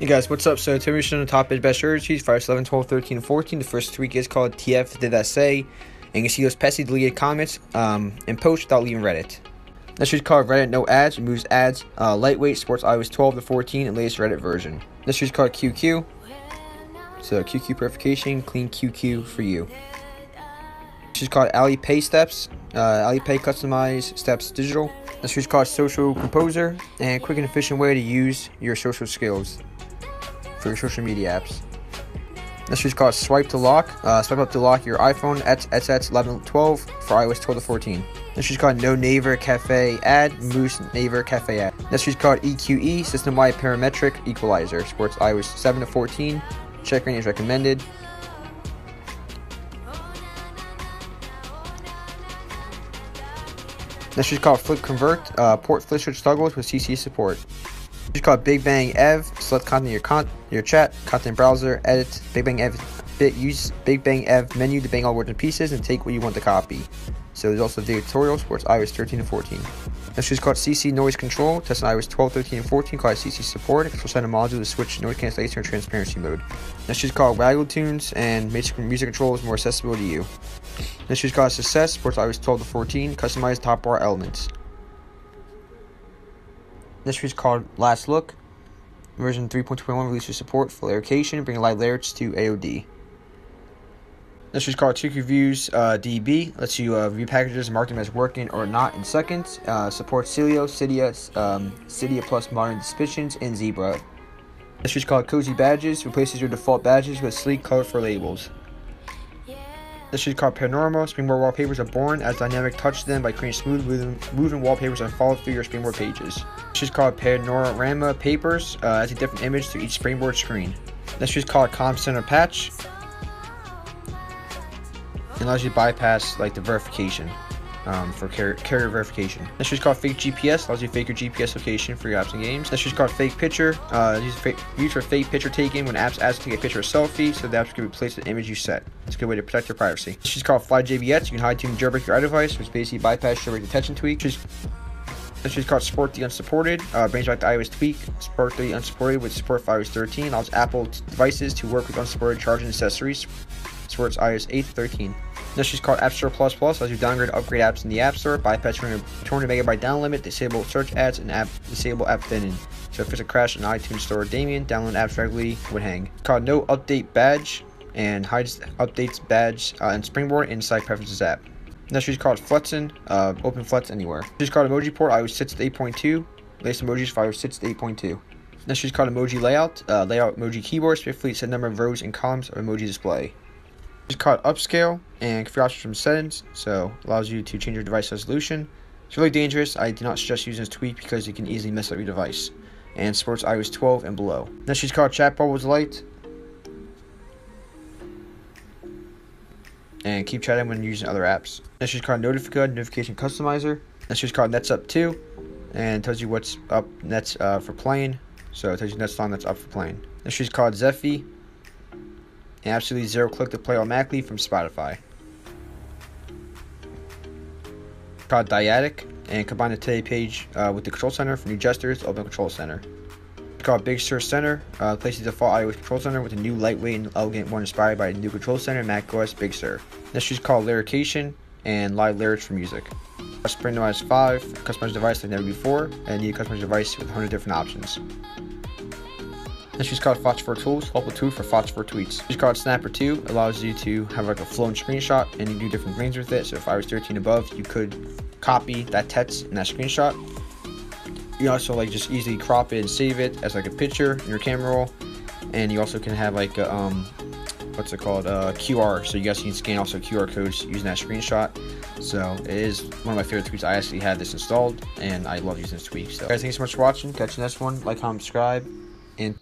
Hey guys, what's up? So today we're showing the top edge best strategies, 5, 11, 12, 13, and 14. The first 3 is called TF Did That Say? And you can see those pesky deleted comments and posts without leaving Reddit. Next is called Reddit No Ads, removes ads, lightweight, supports iOS 12 to 14, and latest Reddit version. Next is called QQ. So QQ purification, clean QQ for you. This is called Alipay Steps, Alipay Customize Steps Digital. This is called Social Composer, and quick and efficient way to use your social skills for your social media apps. This is called Swipe to Lock. Swipe up to lock your iPhone XX 11, 12 for iOS 12 to 14. This is called No Naver Cafe Ad, removes Naver Cafe Ad. This is called EQE, System-Wide Parametric Equalizer, supports iOS 7 to 14. Checkra1n is recommended. This is called Flip Convert, port flick switch toggles with CC support. This is called Big Bang Ev, select content in your chat, content browser, edit, Big Bang Ev, use Big Bang Ev menu to bang all words and pieces and take what you want to copy. So there's also video tutorials, supports iOS 13 and 14. This is called CC Noise Control, testing iOS 12, 13, and 14, called CC support, control center module to switch noise cancellation and transparency mode. This is called Waggle Tunes and makes music controls more accessible to you. This is called Success, supports iOS 12 to 14, customize top bar elements. This is called Last Look. Version 3.21 releases support for layerication, bringing live layers to AOD. This is called Trick Reviews DB. Lets you review packages and mark them as working or not in seconds. Supports Celio, Cydia Plus Modern Suspicions, and Zebra. This is called Cozy Badges. Replaces your default badges with sleek, colorful labels. This is called Paranormal. Springboard wallpapers are born as dynamic touch them by creating smooth moving wallpapers that follow through your Springboard pages. This is called Panorama Papers. Adds a different image to each Springboard screen. This is called Comm Center Patch. It allows you to bypass like the verification for carrier verification. This is called Fake GPS. Allows you to fake your GPS location for your apps and games. This is called Fake Picture. Used for fake picture taking when apps ask to take a picture or selfie, so the apps can replace the image you set. It's a good way to protect your privacy. This is called FlyJBX. You can hide tune jailbreak your iDevice, which basically bypass jailbreak detection tweak. This is called Support the Unsupported. Brings back the iOS tweak. Support the Unsupported with support for iOS 13. Allows Apple devices to work with unsupported charging accessories. Supports iOS 8 to 13. This is called App Store Plus Plus. Allows you to downgrade upgrade apps in the App Store, bypass 200 megabyte down limit, disable search ads, and disable app thinning. So if there's a crash in iTunes Store, Damien, download apps regularly would hang. It's called No Update Badge and hides updates badge in Springboard inside Preferences app. Next is called Flutzen, open Flutz anywhere. This is called Emoji Port, iOS 6 to 8.2. Latest emojis for iOS 6 to 8.2. Next is called Emoji Layout, layout emoji keyboard, specifically set number of rows and columns of emoji display. This is called Upscale and configure options from settings, so allows you to change your device resolution. It's really dangerous. I do not suggest using this tweak because it can easily mess up your device. And supports iOS 12 and below. Next is called Chat Bubbles Lite. And keep chatting when using other apps. Next is called Notification Customizer. Next is called Nets Up 2. And tells you what's up nets for playing. So it tells you next song that's up for playing. Next is called Zephy. And absolutely zero click to play automatically from Spotify. Called Dyadic, and combine the today page with the control center for new gestures. Open control center. It's called Big Sur Center. Places the default iOS control center with a new lightweight and elegant one inspired by the new control center macOS Big Sur. This is called Lyrication and live lyrics for music. Springboard 5, customize device like never before, and need a customize device with 100 different options. This is called Phosphor Tools, helpful tool for Phosphor tweets. This is called Snapper 2, allows you to have like a flown screenshot and you do different things with it. So if iOS 13 above, you could copy that text in that screenshot. You also like just easily crop it and save it as like a picture in your camera roll. And you also can have like a, what's it called, QR, so you guys can scan also QR codes using that screenshot. So it is one of my favorite tweaks. I actually had this installed and I love using this tweak. So guys, thanks so much for watching. Catch you next one. Like, comment, subscribe, and